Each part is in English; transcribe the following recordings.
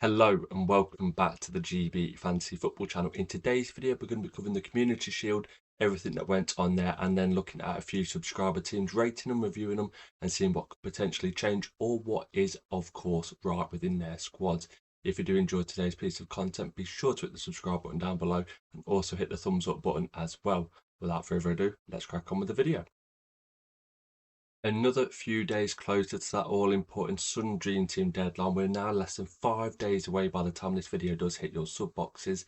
Hello and welcome back to the GB Fantasy Football channel. In today's video, we're going to be covering the Community Shield, everything that went on there, and then looking at a few subscriber teams, rating them, reviewing them, and seeing what could potentially change or what is, of course, right within their squads. If you do enjoy today's piece of content, be sure to hit the subscribe button down below and also hit the thumbs up button as well. Without further ado, let's crack on with the video. Another few days closer to that all-important Sun Dream Team deadline. We're now less than 5 days away by the time this video does hit your sub boxes.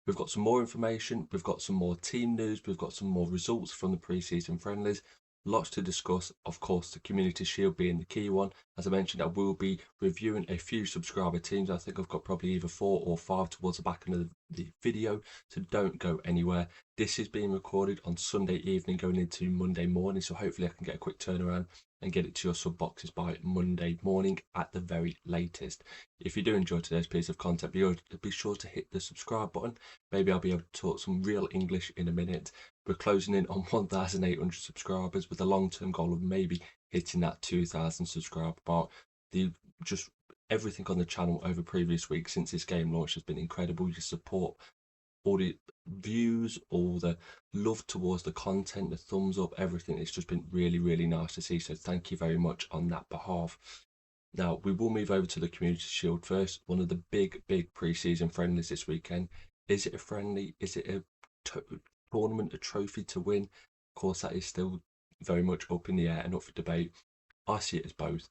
We've got some more information, we've got some more team news, we've got some more results from the pre-season friendlies. Lots to discuss, of course, the Community Shield being the key one. As I mentioned, I will be reviewing a few subscriber teams. I think I've got probably either 4 or 5 towards the back end of the video, so don't go anywhere. This is being recorded on Sunday evening going into Monday morning, so hopefully I can get a quick turnaround and get it to your sub boxes by Monday morning at the very latest. If you do enjoy today's piece of content, be sure to hit the subscribe button. Maybe I'll be able to talk some real English in a minute. We're closing in on 1,800 subscribers with a long-term goal of maybe hitting that 2,000 subscriber mark. Just everything on the channel over previous weeks since this game launch has been incredible. Your support, all the views, all the love towards the content, the thumbs up, everything. It's just been really nice to see. So thank you very much on that behalf. Now we will move over to the Community Shield first. One of the big pre-season friendlies this weekend. Is it a friendly? Is it a tournament, a trophy to win? Of course, that is still very much up in the air and up for debate. I see it as both.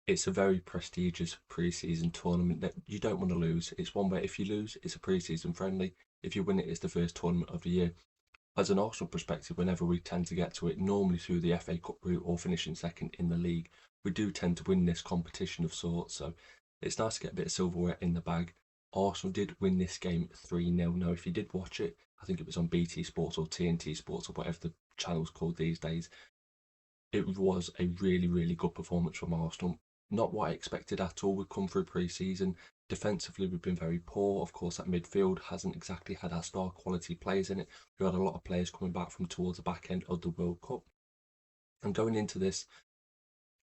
It's a very prestigious pre-season tournament that you don't want to lose. It's one where if you lose, it's a pre-season friendly. If you win it, it's the first tournament of the year. As an Arsenal perspective, whenever we tend to get to it, normally through the FA Cup route or finishing second in the league, we do tend to win this competition of sorts. So it's nice to get a bit of silverware in the bag. Arsenal did win this game 3-0. Now, if you did watch it, I think it was on BT Sports or TNT Sports or whatever the channel's called these days. It was a really good performance from Arsenal. Not what I expected at all. We've come through pre-season. Defensively, we've been very poor. Of course, that midfield hasn't exactly had our star quality players in it. We had a lot of players coming back from towards the back end of the World Cup. And going into this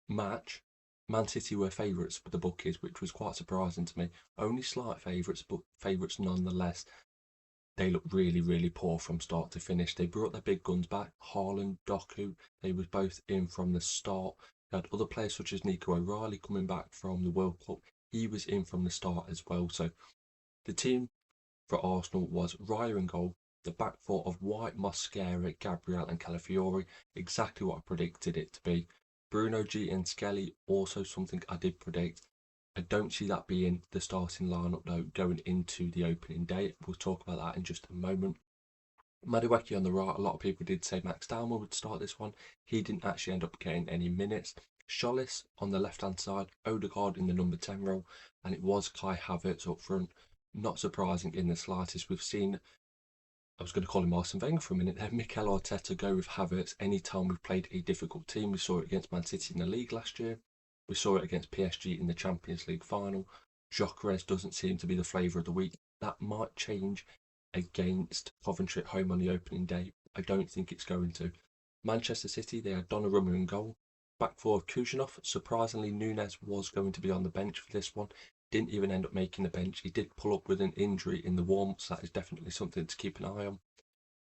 match, Man City were favourites with the bookies, which was quite surprising to me. Only slight favourites, but favourites nonetheless. They looked really poor from start to finish. They brought their big guns back. Haaland, Doku, they were both in from the start. You had other players such as Nico O'Reilly coming back from the World Cup. He was in from the start as well. So the team for Arsenal was Raya in goal, the back four of White, Mosquera, Gabriel and Calafiori, exactly what I predicted it to be. Bruno, G and Skelly, also something I did predict. I don't see that being the starting lineup though going into the opening day. We'll talk about that in just a moment. Madueke on the right, a lot of people did say Max Dalmer would start this one. He didn't actually end up getting any minutes. Schollis on the left-hand side, Odegaard in the number 10 role, and it was Kai Havertz up front. Not surprising in the slightest. We've seen, I was going to call him Arsene Wenger for a minute there, Mikel Arteta go with Havertz anytime we've played a difficult team. We saw it against Man City in the league last year. We saw it against PSG in the Champions League final. Gyökeres doesn't seem to be the flavour of the week. That might change against Coventry at home on the opening day. I don't think it's going to. Manchester City, they had Donnarumma in goal. Back four of Kujanov. Surprisingly, Nunes was going to be on the bench for this one. Didn't even end up making the bench. He did pull up with an injury in the warm-up, so that is definitely something to keep an eye on.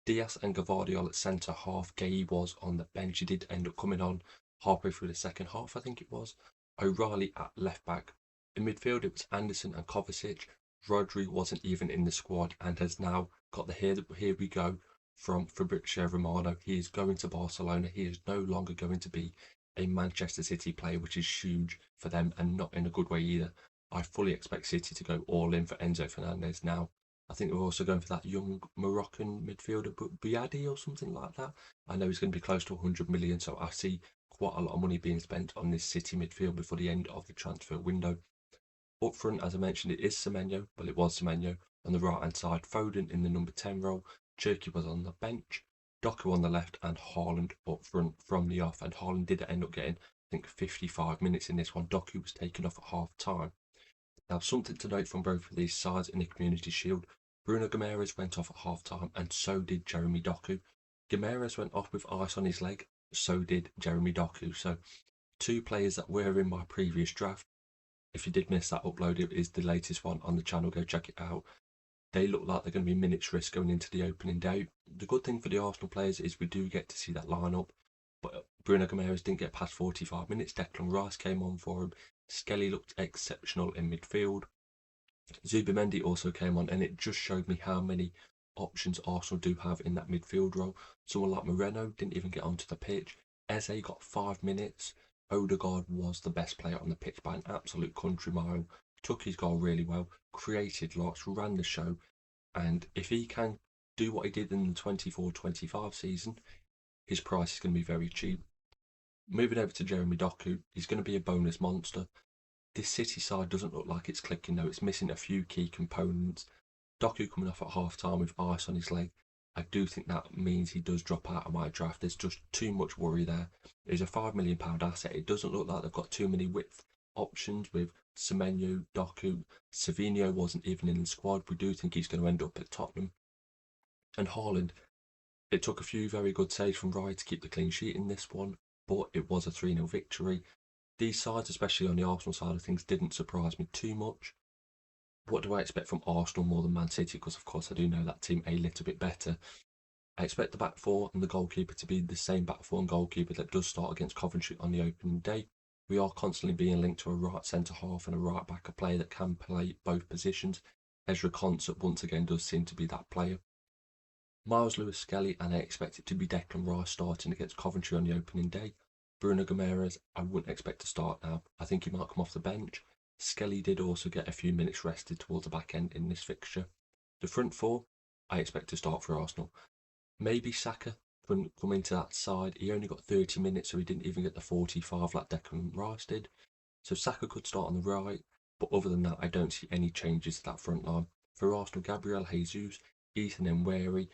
Diaz and Gvardiol at centre half. Gay was on the bench. He did end up coming on halfway through the second half, I think it was. O'Reilly at left back. In midfield, it was Anderson and Kovacic. Rodri wasn't even in the squad and has now got the here we go from Fabrizio Romano. He is going to Barcelona. He is no longer going to be a Manchester City player, which is huge for them and not in a good way either. I fully expect City to go all in for Enzo Fernandez now. I think we're also going for that young Moroccan midfielder, Biadi or something like that. I know he's going to be close to 100 million, so I see quite a lot of money being spent on this City midfield before the end of the transfer window. Up front, as I mentioned, it is Semenyo. Well, it was Semenyo. On the right-hand side, Foden in the number 10 role. Cherki was on the bench. Doku on the left and Haaland up front from the off. And Haaland did end up getting, I think, 55 minutes in this one. Doku was taken off at half-time. Now, something to note from both of these sides in the Community Shield. Bruno Guimaraes went off at half-time and so did Jeremy Doku. Guimaraes went off with ice on his leg. So did Jeremy Doku. So two players that were in my previous draft If you did miss that upload, it is the latest one on the channel. Go check it out. They look like they're going to be minutes risk going into the opening day. The good thing for the Arsenal players is we do get to see that lineup, but Bruno Guimaraes didn't get past 45 minutes. Declan Rice came on for him. Skelly looked exceptional in midfield. Zubimendi also came on, and it just showed me how many options Arsenal do have in that midfield role. Someone like Moreno didn't even get onto the pitch. Eze got 5 minutes. Odegaard was the best player on the pitch by an absolute country mile. Took his goal really well, created lots, ran the show, and if he can do what he did in the 24-25 season, his price is going to be very cheap. Moving over to Jeremy Doku, he's going to be a bonus monster. This City side doesn't look like it's clicking though. It's missing a few key components. Doku coming off at half time with ice on his leg. I do think that means he does drop out of my draft. There's just too much worry there. He's a £5 million asset. It doesn't look like they've got too many width options with Semenyo, Doku. Savinho wasn't even in the squad. We do think he's going to end up at Tottenham. And Haaland, it took a few very good saves from Raya to keep the clean sheet in this one, but it was a 3-0 victory. These sides, especially on the Arsenal side of things, didn't surprise me too much. What do I expect from Arsenal more than Man City? Because, of course, I do know that team a little bit better. I expect the back four and the goalkeeper to be the same back four and goalkeeper that does start against Coventry on the opening day. We are constantly being linked to a right centre-half and a right-back, a player that can play both positions. Ezra Concert, once again, does seem to be that player. Miles Lewis-Skelly, and I expect it to be Declan Rice starting against Coventry on the opening day. Bruno Guimaraes, I wouldn't expect to start now. I think he might come off the bench. Skelly did also get a few minutes rested towards the back end in this fixture. The front four, I expect to start for Arsenal. Maybe Saka couldn't come into that side. He only got 30 minutes, so he didn't even get the 45 like Declan Rice did. So Saka could start on the right, but other than that, I don't see any changes to that front line. For Arsenal, Gabriel Jesus, Ethan Nweri,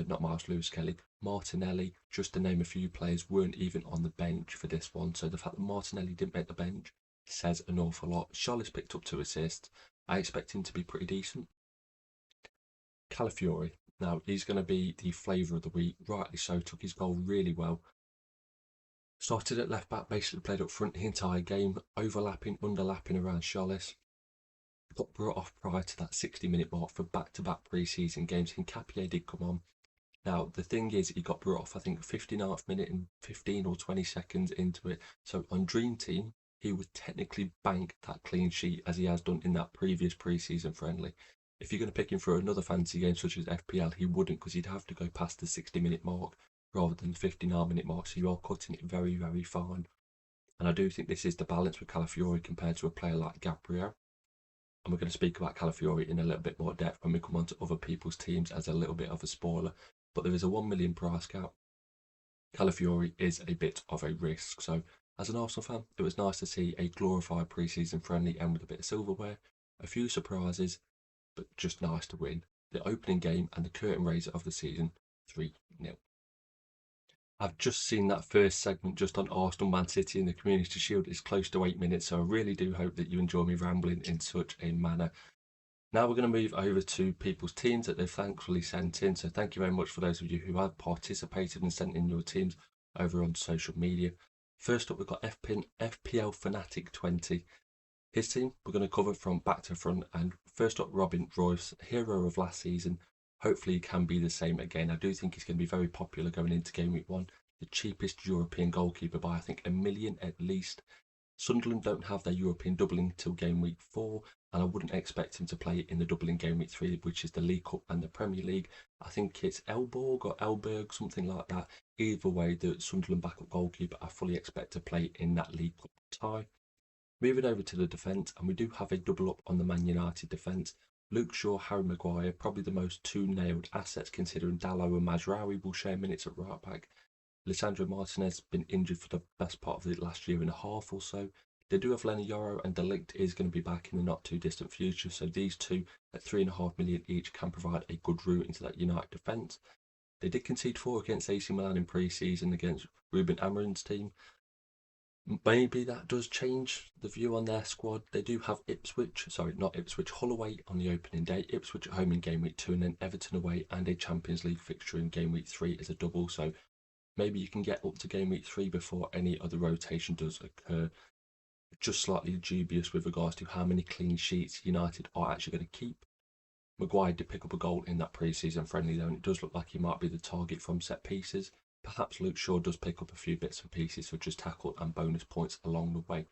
not Miles Lewis-Kelly, Martinelli, just to name a few players, weren't even on the bench for this one. So the fact that Martinelli didn't make the bench says an awful lot. Charles picked up 2 assists. I expect him to be pretty decent. Calafiori, now he's going to be the flavour of the week, rightly so, took his goal really well. Started at left back, basically played up front the entire game, overlapping, underlapping around Charles. Got brought off prior to that 60-minute mark for back-to-back pre-season games. Hincapié did come on. Now, the thing is, he got brought off, I think, 59th minute and 15 or 20 seconds into it. So on Dream Team, he would technically bank that clean sheet as he has done in that previous pre-season friendly. If you're going to pick him for another fantasy game such as FPL, he wouldn't, because he'd have to go past the 60-minute mark rather than the 59-minute mark. So you are cutting it very, very fine. And I do think this is the balance with Calafiori compared to a player like Gabriel. And we're going to speak about Calafiori in a little bit more depth when we come on to other people's teams as a little bit of a spoiler. But there is a 1 million price cap. Calafiori is a bit of a risk. So as an Arsenal fan, it was nice to see a glorified pre-season friendly end with a bit of silverware, a few surprises, but just nice to win. The opening game and the curtain raiser of the season, 3-0. I've just seen that first segment just on Arsenal Man City in the Community Shield is close to 8 minutes, so I really do hope that you enjoy me rambling in such a manner. Now we're going to move over to people's teams that they've thankfully sent in, so thank you very much for those of you who have participated and sent in your teams over on social media. First up, we've got FPL Fanatic 20. His team we're going to cover from back to front, and first up, Robin Royce, hero of last season. Hopefully he can be the same again. I do think he's going to be very popular going into game week 1. The cheapest European goalkeeper by I think £1 million at least. Sunderland don't have their European doubling till game week 4, and I wouldn't expect him to play in the doubling game week 3, which is the League Cup and the Premier League. I think it's Elborg or Elberg, something like that. Either way, the Sunderland backup goalkeeper I fully expect to play in that League Cup tie. Moving over to the defence, and we do have a double up on the Man United defence. Luke Shaw, Harry Maguire, probably the most 2 nailed assets considering Dalot and Mazraoui will share minutes at right back. Lisandro Martinez has been injured for the best part of the last year and a half or so. They do have Lenny Yoro, and De Ligt is going to be back in the not too distant future, so these two at £3.5 million each can provide a good route into that United defence. They did concede 4 against AC Milan in pre-season against Ruben Amorim's team. Maybe that does change the view on their squad. They do have Holloway on the opening day, Ipswich at home in game week 2, and then Everton away and a Champions League fixture in game week 3 as a double. So maybe you can get up to game week 3 before any other rotation does occur. just slightly dubious with regards to how many clean sheets United are actually going to keep. Maguire did pick up a goal in that pre-season friendly though, and it does look like he might be the target from set pieces. Perhaps Luke Shaw does pick up a few bits and pieces such as tackle and bonus points along the way.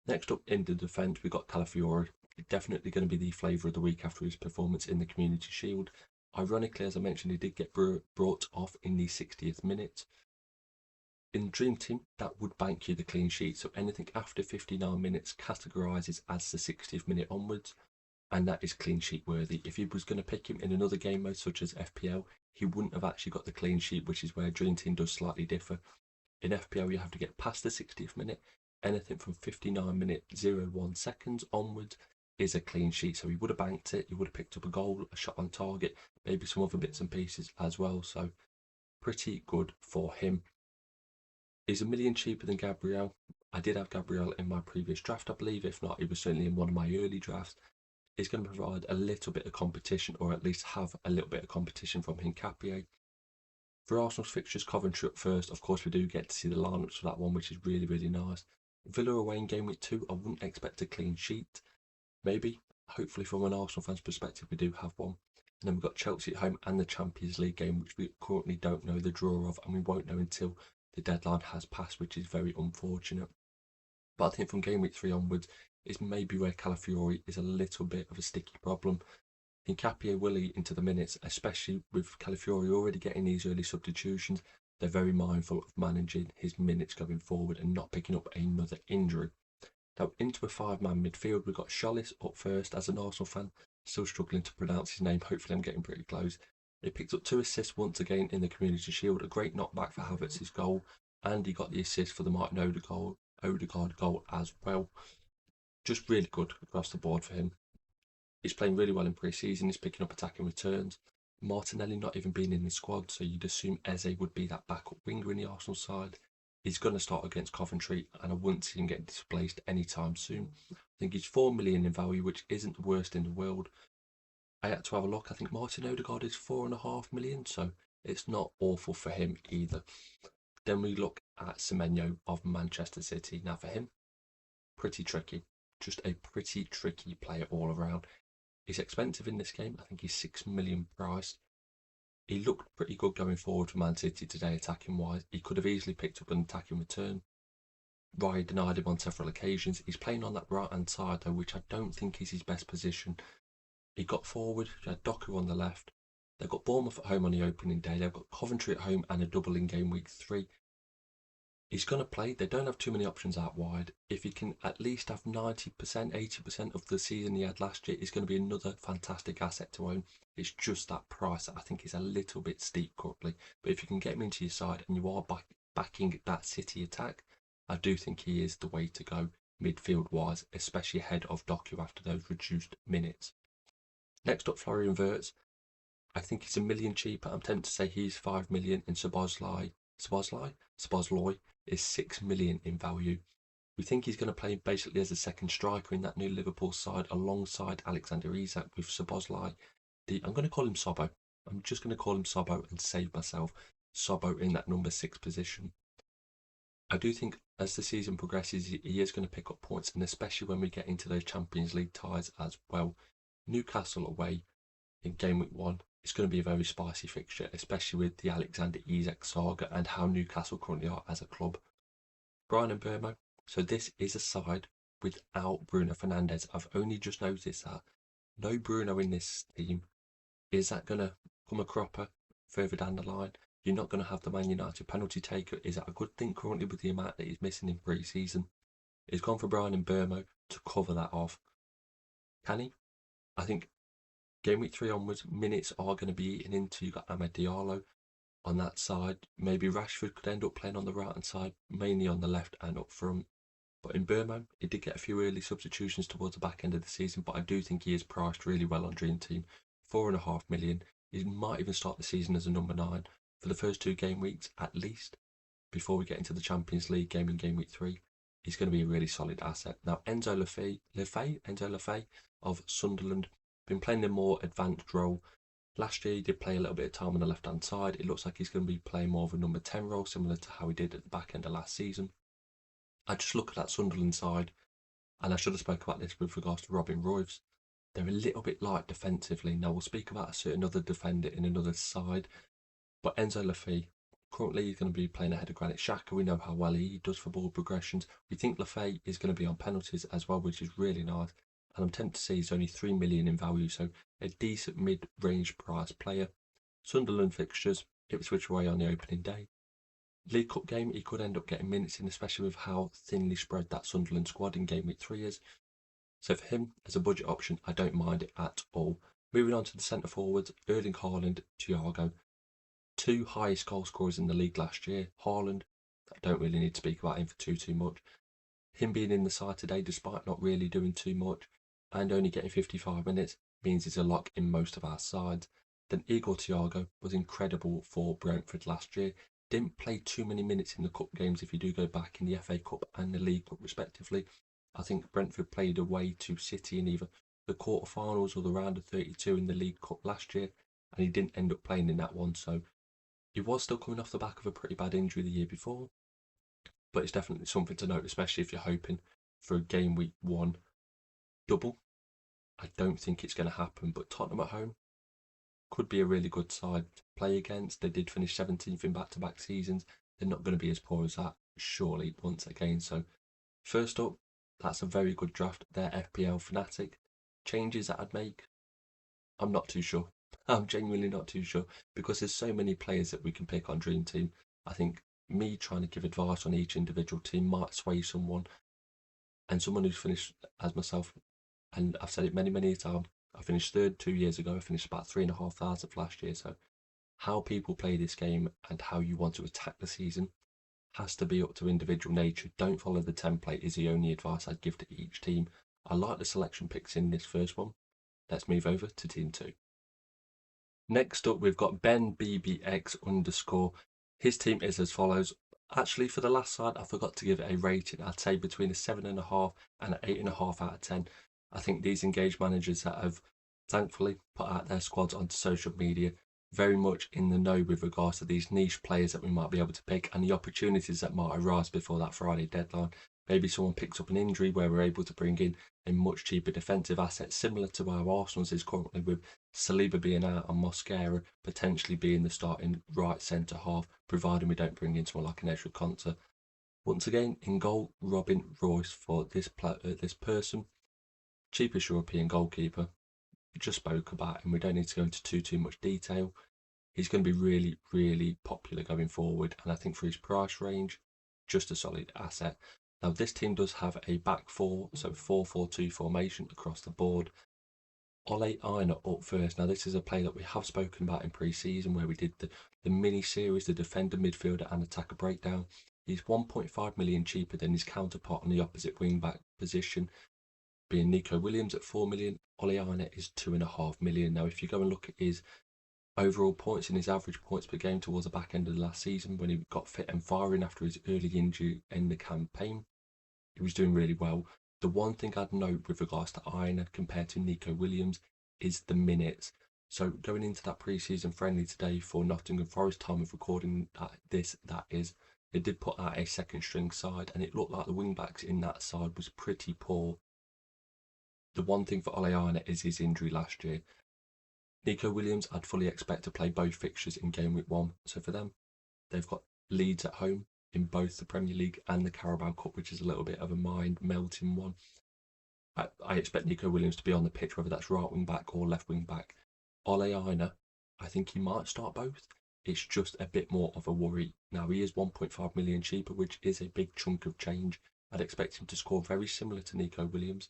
Next up in the defence, we got Calafiori. Definitely going to be the flavour of the week after his performance in the Community Shield. Ironically, as I mentioned, he did get brought off in the 60th minute. In Dream Team, that would bank you the clean sheet, so anything after 59 minutes categorises as the 60th minute onwards, and that is clean sheet worthy. If he was going to pick him in another game mode such as FPL, he wouldn't have actually got the clean sheet, which is where Dream Team does slightly differ. In FPL, you have to get past the 60th minute. Anything from 59 minutes 01 seconds onwards is a clean sheet. So he would have banked it, he would have picked up a goal, a shot on target, maybe some other bits and pieces as well. So pretty good for him. He's $1 million cheaper than Gabriel. I did have Gabriel in my previous draft, I believe. If not, he was certainly in one of my early drafts. He's going to provide a little bit of competition, or at least have a little bit of competition from Hincapié. For Arsenal's fixtures, Coventry up first. Of course, we do get to see the lineups for that one, which is really, really nice. Villa away in game week 2, I wouldn't expect a clean sheet. Maybe, hopefully from an Arsenal fan's perspective, we do have one. And then we've got Chelsea at home and the Champions League game, which we currently don't know the draw of, and we won't know until the deadline has passed, which is very unfortunate. But I think from game week 3 onwards is maybe where Calafiori is a little bit of a sticky problem. Hincapié will eat into the minutes, especially with Calafiori already getting these early substitutions. They're very mindful of managing his minutes going forward and not picking up another injury. Now into a 5-man midfield, we've got Schollis up first. As an Arsenal fan, still struggling to pronounce his name. Hopefully I'm getting pretty close. He picked up 2 assists once again in the Community Shield, a great knockback for Havertz's goal, and he got the assist for the Martin Odegaard goal as well. Just really good across the board for him. He's playing really well in pre-season. He's picking up attacking returns. Martinelli not even being in the squad, so you'd assume Eze would be that backup winger in the Arsenal side. He's going to start against Coventry, and I wouldn't see him getting displaced anytime soon. I think he's 4 million in value, which isn't the worst in the world. I had to have a look. I think Martin Odegaard is 4.5 million, so it's not awful for him either. Then we look at Semenyo of Manchester City. Now for him, pretty tricky. Just a pretty tricky player all around. He's expensive in this game. I think he's 6 million priced. He looked pretty good going forward for Man City today, attacking wise. He could have easily picked up an attacking return. Raya denied him on several occasions. He's playing on that right hand side though, which I don't think is his best position. He got forward, he had Doku on the left. They've got Bournemouth at home on the opening day. They've got Coventry at home and a double in game week 3. He's going to play. They don't have too many options out wide. If he can at least have 90%, 80% of the season he had last year, he's going to be another fantastic asset to own. It's just that price that I think is a little bit steep currently. But if you can get him into your side and you are backing that City attack, I do think he is the way to go midfield-wise, especially ahead of Doku after those reduced minutes. Next up, Florian Wirtz. I think he's $1 million cheaper. I'm tempted to say he's 5 million, and Szoboszlai is 6 million in value. We think he's going to play basically as a second striker in that new Liverpool side alongside Alexander Isak with Szoboszlai. I'm going to call him Sobbo. I'm just going to call him Sobbo and save myself Sobbo in that number 6 position. I do think as the season progresses, he is going to pick up points, and especially when we get into those Champions League ties as well. Newcastle away in game week 1. It's going to be a very spicy fixture, especially with the Alexander Isak saga and how Newcastle currently are as a club. Brian Mbeumo. So this is a side without Bruno Fernandes. I've only just noticed that. No Bruno in this team. Is that going to come a cropper further down the line? You're not going to have the Man United penalty taker. Is that a good thing currently with the amount that he's missing in pre-season? He's gone for Brian Mbeumo to cover that off. Can he? I think game week 3 onwards, minutes are going to be eaten into. You've got Amad Diallo on that side. Maybe Rashford could end up playing on the right hand side, mainly on the left and up front. But in Mbeumo, he did get a few early substitutions towards the back end of the season, but I do think he is priced really well on Dream Team. 4.5 million. He might even start the season as a number 9 for the first 2 game weeks at least, before we get into the Champions League game in game week 3. He's going to be a really solid asset. Now, Enzo Lefebvre of Sunderland, been playing a more advanced role. Last year he did play a little bit of time on the left hand side. It looks like he's going to be playing more of a number 10 role, similar to how he did at the back end of last season. I just look at that Sunderland side, and I should have spoke about this with regards to Robin Royce. They're a little bit light defensively. Now we'll speak about a certain other defender in another side, but Enzo Lafay, currently he's going to be playing ahead of Granit Xhaka. We know how well he does for ball progressions. We think Lafay is going to be on penalties as well, which is really nice. And I'm tempted to say he's only 3 million in value, so a decent mid-range price player. Sunderland fixtures, Ipswich away on the opening day. League Cup game, he could end up getting minutes in, especially with how thinly spread that Sunderland squad in Game Week 3 is. So for him, as a budget option, I don't mind it at all. Moving on to the centre forwards, Erling Haaland, Thiago. Two highest goal scorers in the league last year. Haaland, I don't really need to speak about him for too much. Him being in the side today, despite not really doing too much, and only getting 55 minutes, means he's a lock in most of our sides. Then Igor Thiago was incredible for Brentford last year. Didn't play too many minutes in the cup games if you do go back in the FA Cup and the League Cup respectively. I think Brentford played away to City in either the quarterfinals or the round of 32 in the League Cup last year, and he didn't end up playing in that one, so he was still coming off the back of a pretty bad injury the year before. But it's definitely something to note, especially if you're hoping for a Game Week 1 double. I don't think it's going to happen, but Tottenham at home could be a really good side to play against. They did finish 17th in back-to-back seasons. They're not going to be as poor as that, surely, once again. So first up, that's a very good draft. They're FPL Fanatic. Changes that I'd make, I'm not too sure. I'm genuinely not too sure, because there's so many players that we can pick on Dream Team. I think me trying to give advice on each individual team might sway someone, and someone who's finished as myself, and I've said it many times, I finished third 2 years ago. I finished about 3,500 last year. So how people play this game and how you want to attack the season has to be up to individual nature. Don't follow the template is the only advice I'd give to each team. I like the selection picks in this first one. Let's move over to team 2. Next up, we've got Ben BBX_. His team is as follows. Actually, for the last side, I forgot to give it a rating. I'd say between a 7.5 and an 8.5 out of 10. I think these engaged managers that have thankfully put out their squads onto social media very much in the know with regards to these niche players that we might be able to pick and the opportunities that might arise before that Friday deadline. Maybe someone picks up an injury where we're able to bring in a much cheaper defensive asset, similar to how Arsenal's is currently, with Saliba being out and Mosquera potentially being the starting right centre half, providing we don't bring in someone like an Ezra Konsa. Once again, in goal, Robin Royce for this person. Cheapest European goalkeeper. We just spoke about him. We don't need to go into too much detail. He's going to be really popular going forward, and I think for his price range, just a solid asset. Now this team does have a back four, so 4-4-2 formation across the board. Ole Aina up first. Now this is a player that we have spoken about in pre-season, where we did the mini series, the defender, midfielder and attacker breakdown. He's 1.5 million cheaper than his counterpart on the opposite wing back position, being Nico Williams at 4 million. Ole Aina is 2.5 million. Now if you go and look at his overall points and his average points per game towards the back end of the last season, when he got fit and firing after his early injury in the campaign, he was doing really well. The one thing I'd note with regards to Aina compared to Nico Williams is the minutes. So going into that pre-season friendly today for Nottingham Forest, time of recording that is, they did put out a second string side, and it looked like the wing backs in that side was pretty poor. The one thing for Ole Aina is his injury last year. Nico Williams, I'd fully expect to play both fixtures in Game Week 1. So for them, they've got Leeds at home in both the Premier League and the Carabao Cup, which is a little bit of a mind-melting one. I expect Nico Williams to be on the pitch, whether that's right wing back or left wing back. Ole Aina, I think he might start both. It's just a bit more of a worry. Now, he is 1.5 million cheaper, which is a big chunk of change. I'd expect him to score very similar to Nico Williams.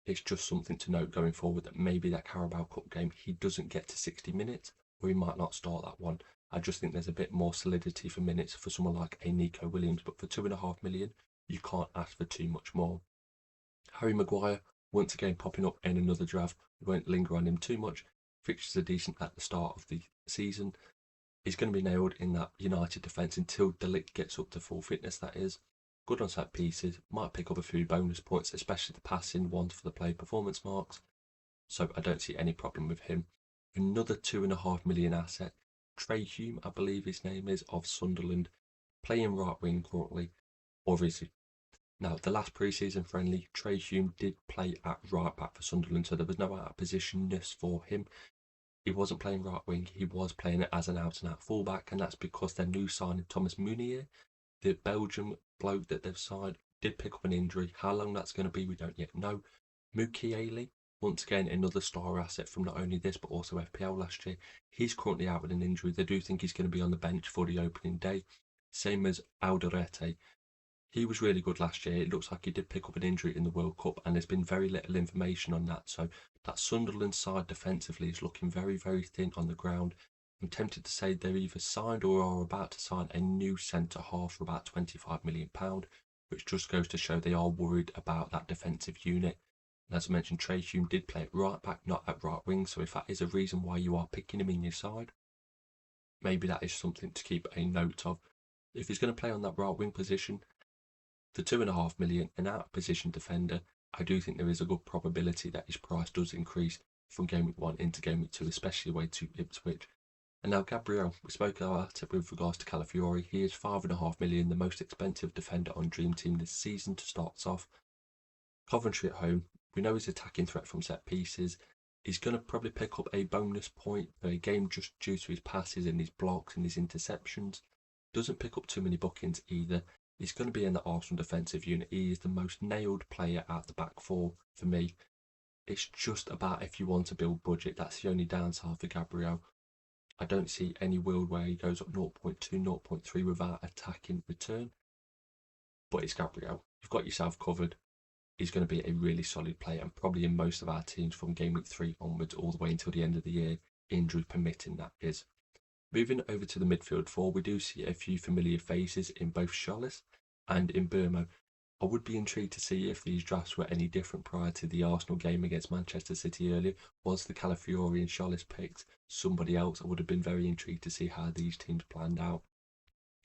It's just something to note going forward that maybe that Carabao Cup game he doesn't get to 60 minutes, or he might not start that one. I just think there's a bit more solidity for minutes for someone like a Nico Williams, but for 2.5 million, you can't ask for too much more. Harry Maguire, once again popping up in another draft. We won't linger on him too much. Fixtures are decent at the start of the season. He's going to be nailed in that United defence until De Ligt gets up to full fitness, that is. Good on set pieces, might pick up a few bonus points, especially the passing ones for the play performance marks. So I don't see any problem with him. Another 2.5 million asset, Trey Hume, I believe his name is, of Sunderland, playing right wing currently. Obviously, Now, the last pre-season friendly, Trey Hume did play at right back for Sunderland, so there was no out of positionness for him. He wasn't playing right wing, he was playing it as an out-and-out fullback, and that's because their new signing, Thomas Meunier, the Belgian bloke that they've signed, did pick up an injury. How long that's going to be, we don't yet know. Mukiele, once again, another star asset from not only this but also FPL last year. He's currently out with an injury. They do think he's going to be on the bench for the opening day. Same as Alderete. He was really good last year. It looks like he did pick up an injury in the World Cup, and there's been very little information on that. So that Sunderland side defensively is looking very, very thin on the ground. I'm tempted to say they're either signed or are about to sign a new centre half for about £25 million, which just goes to show they are worried about that defensive unit. And as I mentioned, Trey Hume did play at right back, not at right wing. So if that is a reason why you are picking him in your side, maybe that is something to keep a note of. If he's going to play on that right wing position, the £2.5 million, an out of position defender, I do think there is a good probability that his price does increase from game week 1 into game week 2, especially away to Ipswich. And now Gabriel, we spoke about it with regards to Calafiori. He is £5.5 million, the most expensive defender on Dream Team this season to start off. Coventry at home, we know his attacking threat from set pieces. He's going to probably pick up a bonus point per game just due to his passes and his blocks and his interceptions. Doesn't pick up too many bookings either. He's going to be in the Arsenal defensive unit. He is the most nailed player at the back four for me. It's just about if you want to build budget. That's the only downside for Gabriel. I don't see any world where he goes up 0.2, 0.3 without attacking return. But it's Gabriel. You've got yourself covered. He's going to be a really solid player and probably in most of our teams from game week 3 onwards all the way until the end of the year, injury permitting that is. Moving over to the midfield four, we do see a few familiar faces in both Charles and in Burmo. I would be intrigued to see if these drafts were any different prior to the Arsenal game against Manchester City earlier. Was the Calafiori and Charles picked somebody else? I would have been very intrigued to see how these teams planned out.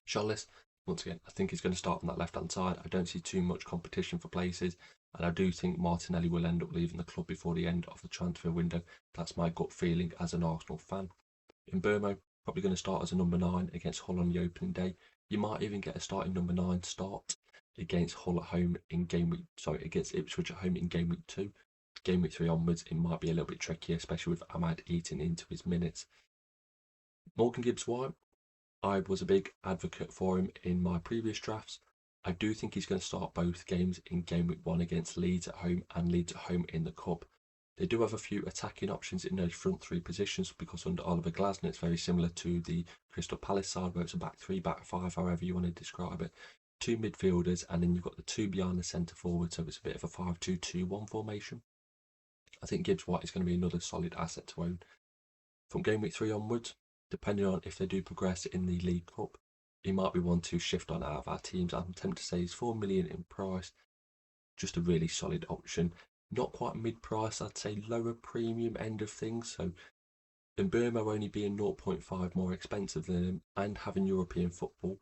Charles, once again, I think he's going to start on that left-hand side. I don't see too much competition for places, and I do think Martinelli will end up leaving the club before the end of the transfer window. That's my gut feeling as an Arsenal fan. In Burmo, probably going to start as a number 9 against Hull on the opening day. You might even get a starting number 9 start against Hull at home in against Ipswich at home in game week 2. Game week 3 onwards, it might be a little bit trickier, especially with Ahmad eating into his minutes. Morgan Gibbs-White, I was a big advocate for him in my previous drafts. I do think he's going to start both games in game week 1 against Leeds at home and Leeds at home in the Cup. They do have a few attacking options in those front 3 positions because under Oliver Glasner it's very similar to the Crystal Palace side where it's a back 3, back 5, however you want to describe it. 2 midfielders and then you've got the 2 behind the centre forward, so it's a bit of a 5-2-2-1 formation. I think Gibbs-White is going to be another solid asset to own. From game week 3 onwards, depending on if they do progress in the League Cup, he might be one to shift on out of our teams. I'm tempted to say he's £4 million in price, just a really solid option. Not quite mid-price, I'd say lower premium end of things. So in Burma only being 0.5 more expensive than him and having European football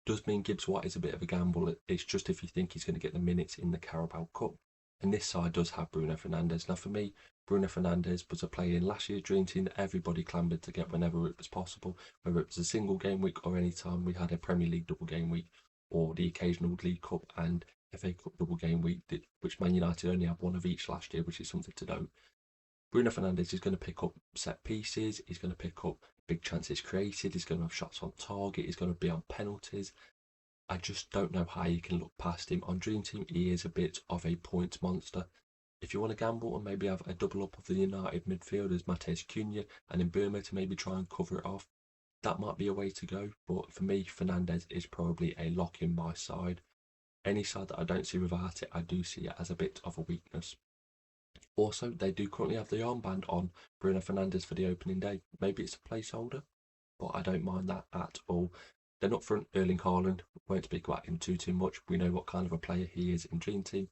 does mean Gibbs-White is a bit of a gamble. It's just if you think he's going to get the minutes in the Carabao Cup. And this side does have Bruno Fernandes. Now for me, Bruno Fernandes was a player in last year's Dream Team that everybody clamoured to get whenever it was possible, whether it was a single game week or any time we had a Premier League double game week or the occasional League Cup and FA Cup double game week, which Man United only had one of each last year, which is something to note. Bruno Fernandes is going to pick up set pieces, he's going to pick up big chances created, he's going to have shots on target, he's going to be on penalties. I just don't know how you can look past him. On Dream Team, he is a bit of a points monster. If you want to gamble and maybe have a double up of the United midfielders, Matheus Cunha and in Burma to maybe try and cover it off, that might be a way to go. But for me, Fernandes is probably a lock in my side. Any side that I don't see without it, I do see it as a bit of a weakness. Also, they do currently have the armband on Bruno Fernandes for the opening day. Maybe it's a placeholder, but I don't mind that at all. Then up front, Erling Haaland, won't speak about him too much. We know what kind of a player he is in Dream Team.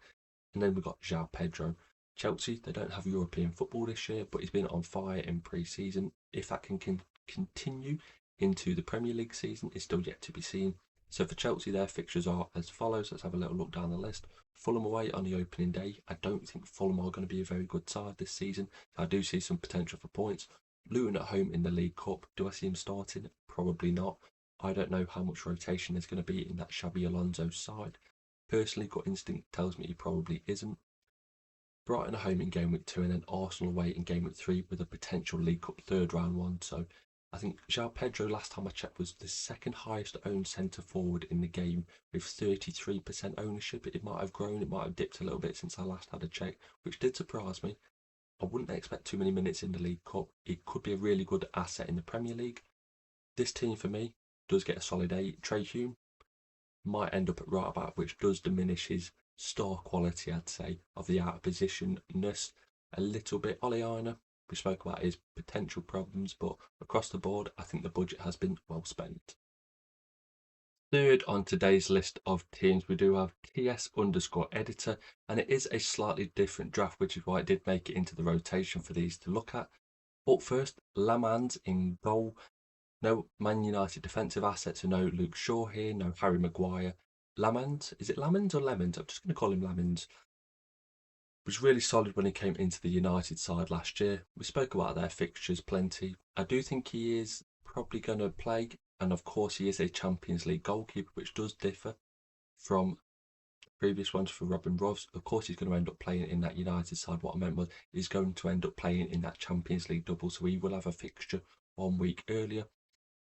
And then we've got João Pedro. Chelsea, they don't have European football this year, but he's been on fire in pre-season. If that can continue into the Premier League season, is still yet to be seen. So for Chelsea, their fixtures are as follows. Let's have a little look down the list. Fulham away on the opening day. I don't think Fulham are going to be a very good side this season. I do see some potential for points. Luton at home in the League Cup. Do I see him starting? Probably not. I don't know how much rotation there's going to be in that Xabi Alonso side. Personally, gut instinct tells me he probably isn't. Brighton at home in game week 2 and then Arsenal away in game week 3 with a potential League Cup third round one. So I think João Pedro, last time I checked, was the second highest owned centre forward in the game with 33% ownership. It might have grown, it might have dipped a little bit since I last had a check, which did surprise me. I wouldn't expect too many minutes in the League Cup. It could be a really good asset in the Premier League. This team for me does get a solid 8. Trey Hume might end up at right back, which does diminish his star quality, I'd say, of the out of positionness a little bit. Ole Aina, we spoke about his potential problems, but across the board, I think the budget has been well spent. Third on today's list of teams, we do have TS_editor, and it is a slightly different draft, which is why it did make it into the rotation for these to look at. But first, Lamans in goal. No Man United defensive assets, so no Luke Shaw here, no Harry Maguire. Lamans, is it Lamans or Lemons? I'm just going to call him Lamans. Was really solid when he came into the United side last year. We spoke about their fixtures plenty. I do think he is probably going to play, and of course he is a Champions League goalkeeper, which does differ from previous ones for Robin Rovs. Of course he's going to end up playing in that United side. What I meant was he's going to end up playing in that Champions League double, so he will have a fixture 1 week earlier.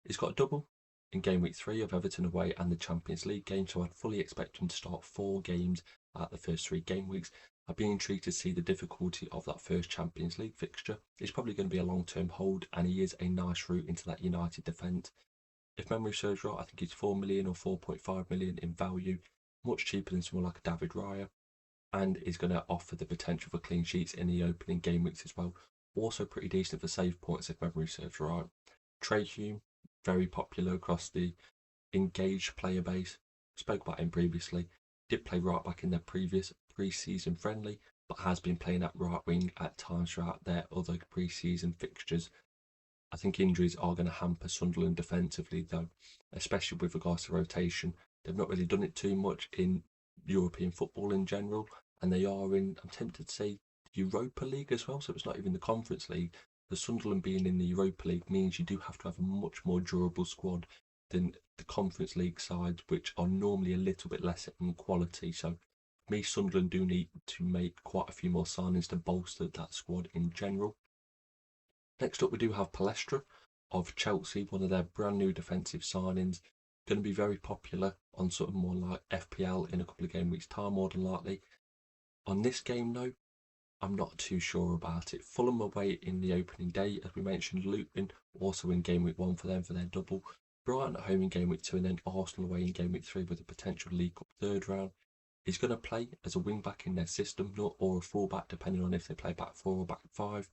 He's got a double in game week 3 of Everton away and the Champions League game, so I'd fully expect him to start 4 games at the first 3 game weeks. I'd be intrigued to see the difficulty of that first Champions League fixture. It's probably going to be a long-term hold, and he is a nice route into that United defence. If memory serves right, I think he's 4 million or 4.5 million in value, much cheaper than someone like a David Raya, and is going to offer the potential for clean sheets in the opening game weeks as well. Also pretty decent for save points if memory serves right. Trey Hume, very popular across the engaged player base. Spoke about him previously. Did play right back in their previous pre-season friendly, but has been playing at right wing at times throughout their other pre-season fixtures. I think injuries are going to hamper Sunderland defensively, though, especially with regards to rotation. They've not really done it too much in European football in general, and they are in, I'm tempted to say, Europa League as well, so it's not even the Conference League. The Sunderland being in the Europa League means you do have to have a much more durable squad than the Conference League sides, which are normally a little bit less in quality. So, for me, Sunderland do need to make quite a few more signings to bolster that squad in general. Next up, we do have Palestra of Chelsea, one of their brand new defensive signings. Going to be very popular on something more like FPL in a couple of game weeks' time, more than likely. On this game, though, I'm not too sure about it. Fulham away in the opening day, as we mentioned. Luton also in game week 1 for them for their double. Brighton at home in game week 2, and then Arsenal away in game week 3 with a potential League Cup third round. He's going to play as a wing back in their system, or a full back, depending on if they play back 4 or back 5.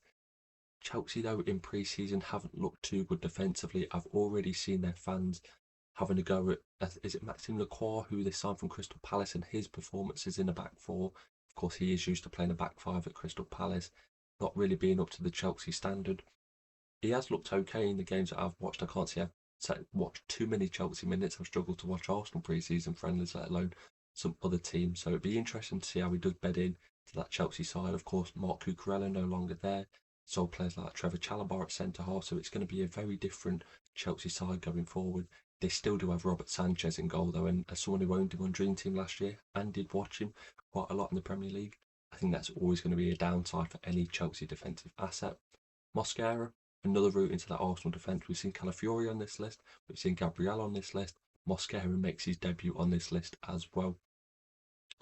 Chelsea, though, in pre-season haven't looked too good defensively. I've already seen their fans having a go at, is it Maxime Lacroix, who they signed from Crystal Palace, and his performances in the back 4. Of course, he is used to playing a back 5 at Crystal Palace, not really being up to the Chelsea standard. He has looked okay in the games that I've watched. I can't say I've watched too many Chelsea minutes. I've struggled to watch Arsenal pre-season friendlies, let alone some other teams. So it'd be interesting to see how he does bed in to that Chelsea side. Of course, Mark Cucurella no longer there. So players like Trevor Chalobah at centre half. So it's going to be a very different Chelsea side going forward. They still do have Robert Sanchez in goal, though, and as someone who owned him on Dream Team last year and did watch him quite a lot in the Premier League, I think that's always going to be a downside for any Chelsea defensive asset. Mosquera, another route into that Arsenal defence. We've seen Calafiori on this list, we've seen Gabriel on this list. Mosquera makes his debut on this list as well.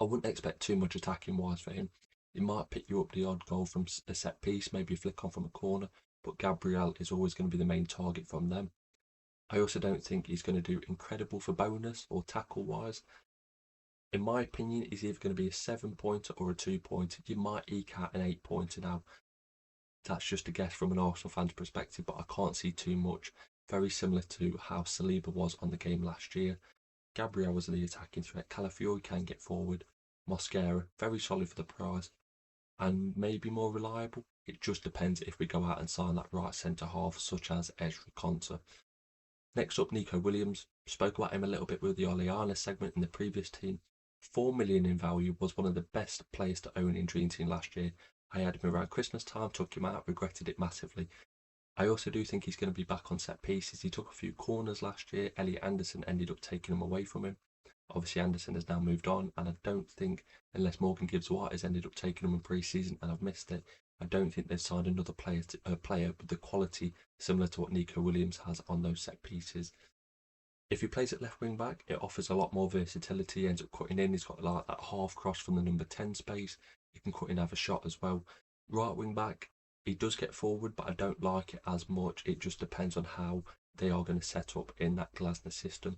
I wouldn't expect too much attacking wise for him. He might pick you up the odd goal from a set piece, maybe a flick on from a corner, but Gabriel is always going to be the main target from them. I also don't think he's going to do incredible for bonus or tackle wise. In my opinion, he's either going to be a 7-pointer or a 2-pointer. You might eke out an 8-pointer now. That's just a guess from an Arsenal fan's perspective, but I can't see too much. Very similar to how Saliba was on the game last year. Gabriel was the attacking threat. Calafiori can get forward. Mosquera, very solid for the price, and maybe more reliable. It just depends if we go out and sign that right centre half, such as Ezri Konsa. Next up, Nico Williams. Spoke about him a little bit with the Oleana segment in the previous team. 4 million in value, was one of the best players to own in Dream Team last year. I had him around Christmas time, took him out, regretted it massively. I also do think he's going to be back on set pieces. He took a few corners last year. Elliot Anderson ended up taking him away from him. Obviously, Anderson has now moved on, and I don't think, unless Morgan Gibbs-White has ended up taking him in pre-season and I've missed it, I don't think they've signed another player with the quality similar to what Nico Williams has on those set pieces. If he plays at left wing back, it offers a lot more versatility. He ends up cutting in. He's got like that half cross from the number 10 space. He can cut in, have a shot as well. Right wing back, he does get forward, but I don't like it as much. It just depends on how they are going to set up in that Glasner system.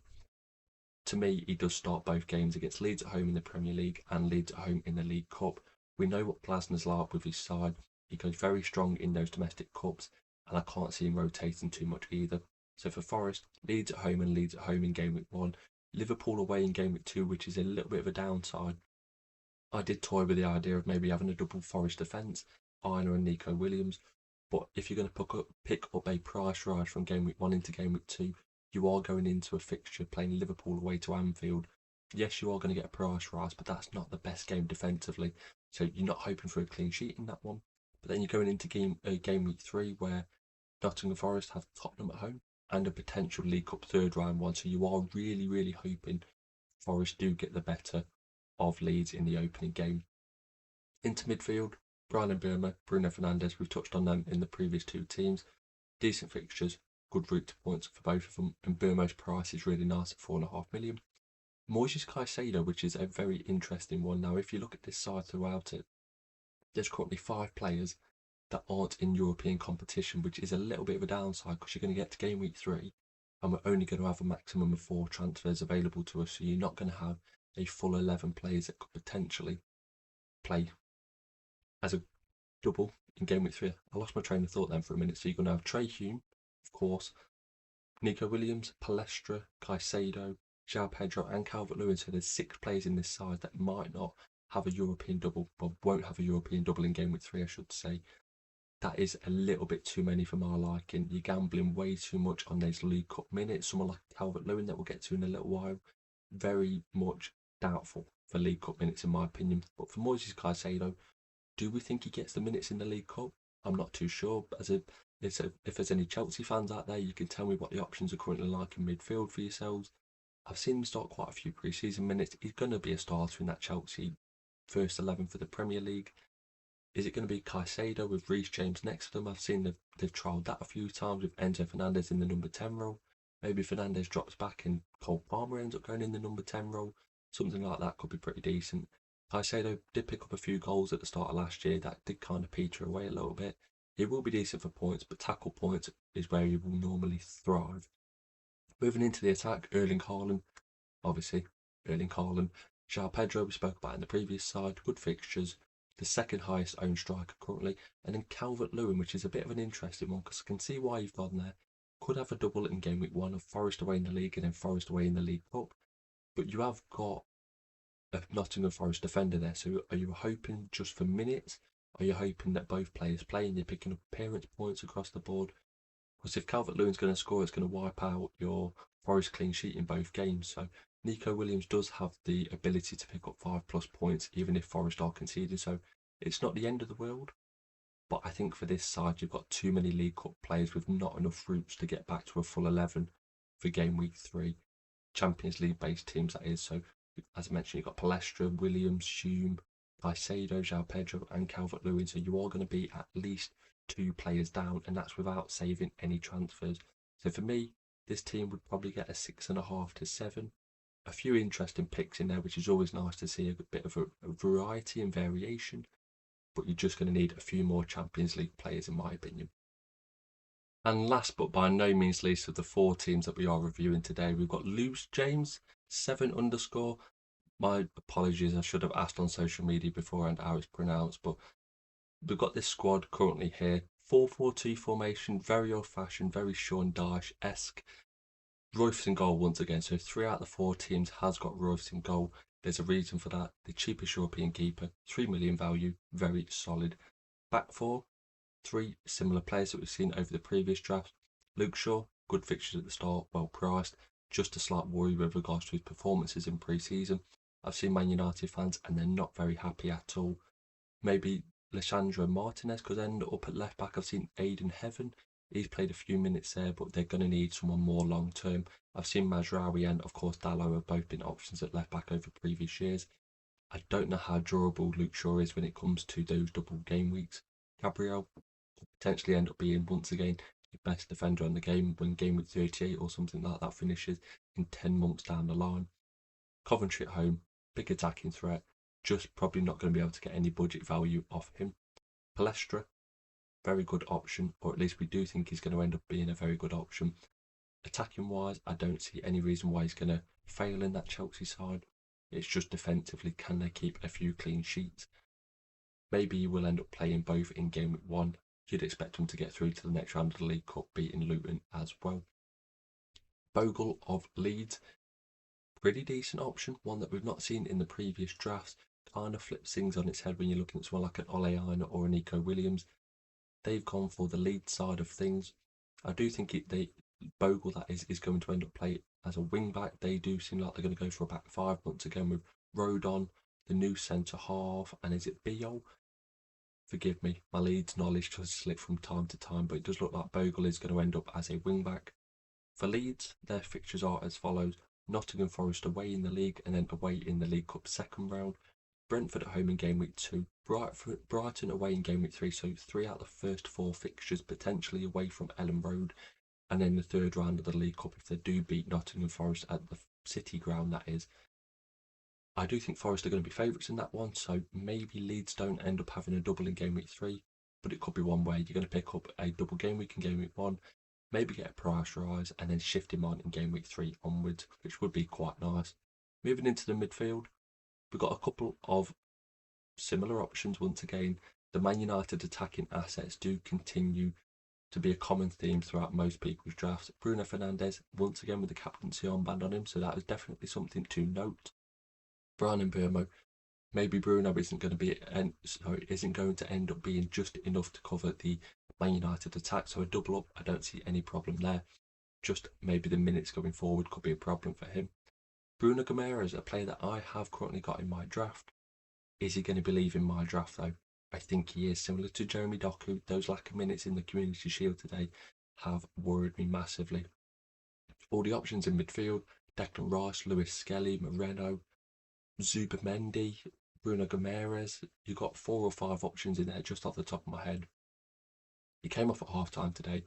To me, he does start both games against Leeds at home in the Premier League and Leeds at home in the League Cup. We know what Glasner's like with his side. He goes very strong in those domestic cups, and I can't see him rotating too much either. So for Forest, Leeds at home and Leeds at home in game week 1. Liverpool away in game week 2, which is a little bit of a downside. I did toy with the idea of maybe having a double Forest defence, Aina and Nico Williams. But if you're going to pick up a price rise from game week 1 into game week 2, you are going into a fixture playing Liverpool away to Anfield. Yes, you are going to get a price rise, but that's not the best game defensively. So you're not hoping for a clean sheet in that one. But then you're going into game week 3 where Nottingham Forest have Tottenham at home and a potential League Cup third round one. So you are really, really hoping Forest do get the better of Leeds in the opening game. Into midfield, Brian and Burma, Bruno Fernandes, we've touched on them in the previous 2 teams. Decent fixtures, good route to points for both of them, and Burma's price is really nice at 4.5 million. Moises Caicedo, which is a very interesting one. Now, if you look at this side throughout it, there's currently 5 players that aren't in European competition, which is a little bit of a downside because you're going to get to game week 3 and we're only going to have a maximum of 4 transfers available to us, so you're not going to have a full 11 players that could potentially play as a double in game week 3. I lost my train of thought then for a minute. So you're going to have Trey Hume, of course, Nico Williams, Palestra, Caicedo, João Pedro and Calvert-Lewin. So there's 6 players in this side that might not have a European double, but won't have a European double in game week 3, I should say. That is a little bit too many for my liking. You're gambling way too much on those League Cup minutes. Someone like Calvert-Lewin that we'll get to in a little while, very much doubtful for League Cup minutes in my opinion. But for Moises Caicedo, do we think he gets the minutes in the League Cup? I'm not too sure. If there's any Chelsea fans out there, you can tell me what the options are currently like in midfield for yourselves. I've seen him start quite a few pre-season minutes. He's going to be a starter in that Chelsea first 11 for the Premier League. Is it going to be Caicedo with Reece James next to them? I've seen they've trialled that a few times with Enzo Fernandez in the number 10 role. Maybe Fernandez drops back and Cole Palmer ends up going in the number 10 role. Something like that could be pretty decent. Caicedo did pick up a few goals at the start of last year. That did kind of peter away a little bit. He will be decent for points, but tackle points is where he will normally thrive. Moving into the attack, Erling Haaland, obviously, Erling Haaland. João Pedro, we spoke about in the previous side, good fixtures. The second highest owned striker currently, and then Calvert-Lewin, which is a bit of an interesting one because I can see why you've gone there. Could have a double in game week 1 of Forest away in the league and then Forest away in the League Cup, but you have got a Nottingham Forest defender there. So are you hoping just for minutes? Are you hoping that both players play and you're picking up appearance points across the board? Because if Calvert-Lewin's going to score, it's going to wipe out your Forest clean sheet in both games. So Nico Williams does have the ability to pick up 5+ points, even if Forest are conceding. So it's not the end of the world. But I think for this side, you've got too many League Cup players with not enough routes to get back to a full 11 for game week 3. Champions League based teams, that is. So as I mentioned, you've got Palestra, Williams, Hume, Caicedo, João Pedro, and Calvert-Lewin. So you are going to be at least 2 players down, and that's without saving any transfers. So for me, this team would probably get a 6.5 to 7. A few interesting picks in there, which is always nice to see a bit of a variety and variation, but you're just going to need a few more Champions League players in my opinion. And last but by no means least of the 4 teams that we are reviewing today, we've got Loose James 7_. My apologies, I should have asked on social media beforehand how it's pronounced, but we've got this squad currently here. 4-4-2 formation, very old-fashioned, very Sean Dyche-esque. Royce in goal once again. So 3 out of the 4 teams has got Royce in goal. There's a reason for that. The cheapest European keeper, 3 million value, very solid. Back 4, 3 similar players that we've seen over the previous draft. Luke Shaw, good fixtures at the start, well priced. Just a slight worry with regards to his performances in pre-season. I've seen Man United fans and they're not very happy at all. Maybe Lisandro Martinez could end up at left back. I've seen Aiden Heaven He's played a few minutes there, but they're going to need someone more long term. I've seen Mazraoui and, of course, Dalot have both been options at left back over previous years. I don't know how durable Luke Shaw is when it comes to those double game weeks. Gabriel could potentially end up being, once again, the best defender on the game when game week 38 or something like that finishes in 10 months down the line. Coventry at home, big attacking threat, just probably not going to be able to get any budget value off him. Palestra, very good option, or at least we do think he's going to end up being a very good option. Attacking wise, I don't see any reason why he's going to fail in that Chelsea side. It's just defensively, can they keep a few clean sheets? Maybe he will end up playing both in game week 1. You'd expect him to get through to the next round of the League Cup, beating Luton as well. Bogle of Leeds, pretty decent option, one that we've not seen in the previous drafts. Kind of flips things on its head when you're looking at someone like an Ole Aina or a Nico Williams. They've gone for the Leeds side of things. I do think Bogle, that is going to end up playing as a wing back. They do seem like they're going to go for a back five once again with Rodon, the new centre half, and is it Biol? Forgive me, my Leeds knowledge does slip from time to time, but it does look like Bogle is going to end up as a wing back. For Leeds, their fixtures are as follows: Nottingham Forest away in the league and then away in the League Cup second round. Brentford at home in game week 2, Brighton away in game week 3, so 3 out of the first 4 fixtures potentially away from Ellen Road, and then the third round of the League Cup if they do beat Nottingham Forest at the City ground, that is. I do think Forest are going to be favourites in that one, so maybe Leeds don't end up having a double in game week 3, but it could be one way. You're going to pick up a double game week in game week 1, maybe get a price rise, and then shift him on in game week 3 onwards, which would be quite nice. Moving into the midfield, we've got a couple of similar options once again. The Man United attacking assets do continue to be a common theme throughout most people's drafts. Bruno Fernandes, once again with the captaincy armband on him, so that is definitely something to note. Bryan Mbeumo, maybe Bruno isn't going to end up being just enough to cover the Man United attack, so a double up, I don't see any problem there. Just maybe the minutes going forward could be a problem for him. Bruno Guimaraes, a player that I have currently got in my draft. Is he going to be leaving my draft though? I think he is. Similar to Jeremy Doku, those lack of minutes in the Community Shield today have worried me massively. All the options in midfield: Declan Rice, Lewis Skelly, Moreno, Zubamendi, Bruno Guimaraes. You've got 4 or 5 options in there just off the top of my head. He came off at half time today.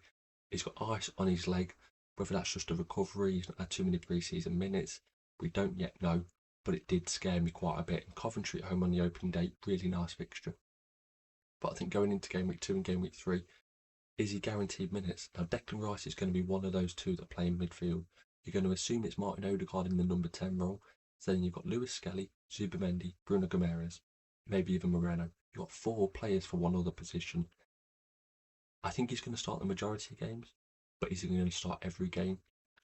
He's got ice on his leg. Whether that's just a recovery, he's not had too many pre-season minutes, we don't yet know, but it did scare me quite a bit. And Coventry at home on the opening day, really nice fixture. But I think going into game week 2 and game week 3, is he guaranteed minutes? Now Declan Rice is going to be one of those two that play in midfield. You're going to assume it's Martin Odegaard in the number 10 role. So then you've got Lewis Skelly, Zubamendi, Bruno Guimaraes, maybe even Moreno. You've got 4 players for one other position. I think he's going to start the majority of games, but is he going to start every game?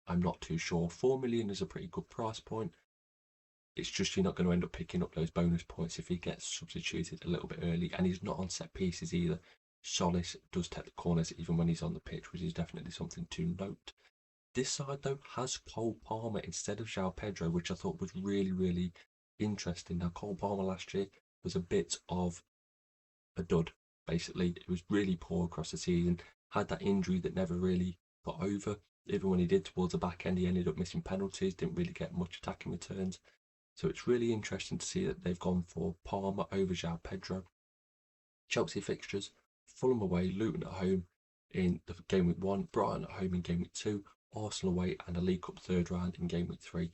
I'm not too sure. 4 million is a pretty good price point. It's just you're not going to end up picking up those bonus points if he gets substituted a little bit early, and he's not on set pieces either. Solis does take the corners even when he's on the pitch, which is definitely something to note. This side though has Cole Palmer instead of João Pedro, which I thought was really, really interesting. Now Cole Palmer last year was a bit of a dud, basically. It was really poor across the season, had that injury that never really got over. Even when he did towards the back end, he ended up missing penalties, didn't really get much attacking returns. So it's really interesting to see that they've gone for Palmer over João Pedro. Chelsea fixtures: Fulham away, Luton at home in the game week 1, Brighton at home in game week 2, Arsenal away, and a League Cup third round in game week 3.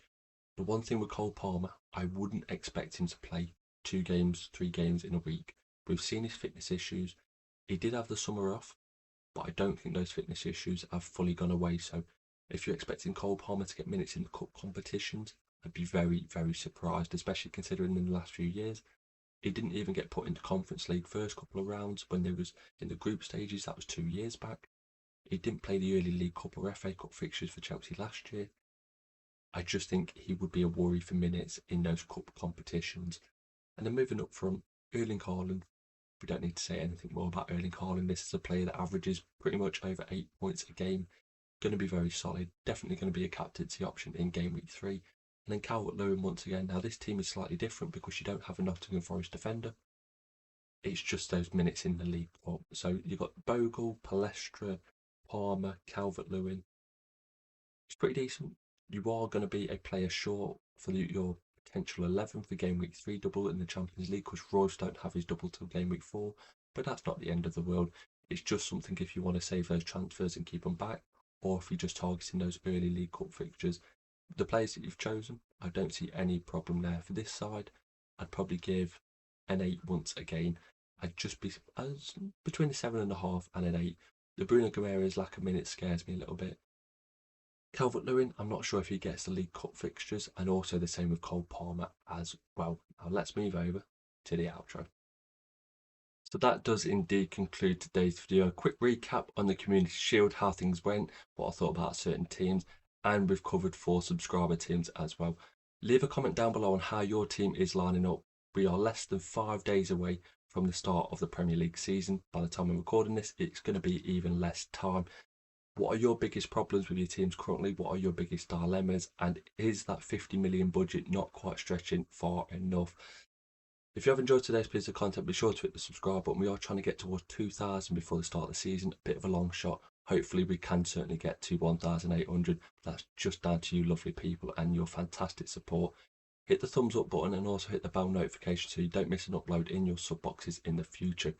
The one thing with Cole Palmer, I wouldn't expect him to play 2 games, 3 games in a week. We've seen his fitness issues. He did have the summer off, but I don't think those fitness issues have fully gone away. So if you're expecting Cole Palmer to get minutes in the cup competitions, I'd be very, very surprised, especially considering in the last few years, he didn't even get put into Conference League first couple of rounds when they was in the group stages. That was 2 years back. He didn't play the early League Cup or FA Cup fixtures for Chelsea last year. I just think he would be a worry for minutes in those cup competitions. And then moving up from Erling Haaland, we don't need to say anything more about Erling Haaland. This is a player that averages pretty much over 8 points a game. Going to be very solid. Definitely going to be a captaincy option in game week 3. And then Calvert-Lewin once again. Now this team is slightly different because you don't have a Nottingham Forest defender. It's just those minutes in the League Cup. So you've got Bogle, Palestra, Palmer, Calvert-Lewin. It's pretty decent. You are going to be a player short for your potential 11 for game week 3 double in the Champions League, because Royce don't have his double till game week 4, but that's not the end of the world. It's just something if you want to save those transfers and keep them back, or if you're just targeting those early League Cup fixtures. The players that you've chosen, I don't see any problem there. For this side, I'd probably give an 8 once again. I'd just be between a 7.5 and an 8. The Bruno Guimaraes lack of minutes scares me a little bit. Calvert-Lewin, I'm not sure if he gets the League Cup fixtures, and also the same with Cole Palmer as well. Now let's move over to the outro. So that does indeed conclude today's video. A quick recap on the Community Shield, how things went, what I thought about certain teams, and we've covered 4 subscriber teams as well. Leave a comment down below on how your team is lining up. We are less than 5 days away from the start of the Premier League season. By the time I'm recording this, it's going to be even less time. What are your biggest problems with your teams currently? What are your biggest dilemmas? And is that 50 million budget not quite stretching far enough? If you have enjoyed today's piece of content, be sure to hit the subscribe button. We are trying to get towards 2,000 before the start of the season. A bit of a long shot. Hopefully we can certainly get to 1,800. That's just down to you lovely people and your fantastic support. Hit the thumbs up button and also hit the bell notification so you don't miss an upload in your sub boxes in the future.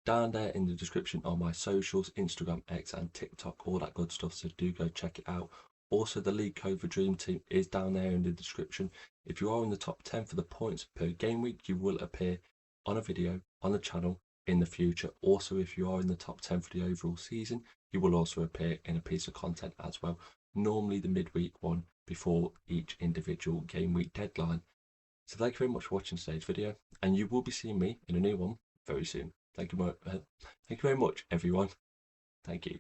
Down there in the description are my socials, Instagram, X and TikTok, all that good stuff, so do go check it out. Also, the League Code for Dream Team is down there in the description. If you are in the top 10 for the points per game week, you will appear on a video on the channel in the future. Also, if you are in the top 10 for the overall season, you will also appear in a piece of content as well. Normally the midweek one before each individual game week deadline. So thank you very much for watching today's video, and you will be seeing me in a new one very soon. Thank you very much, everyone. Thank you.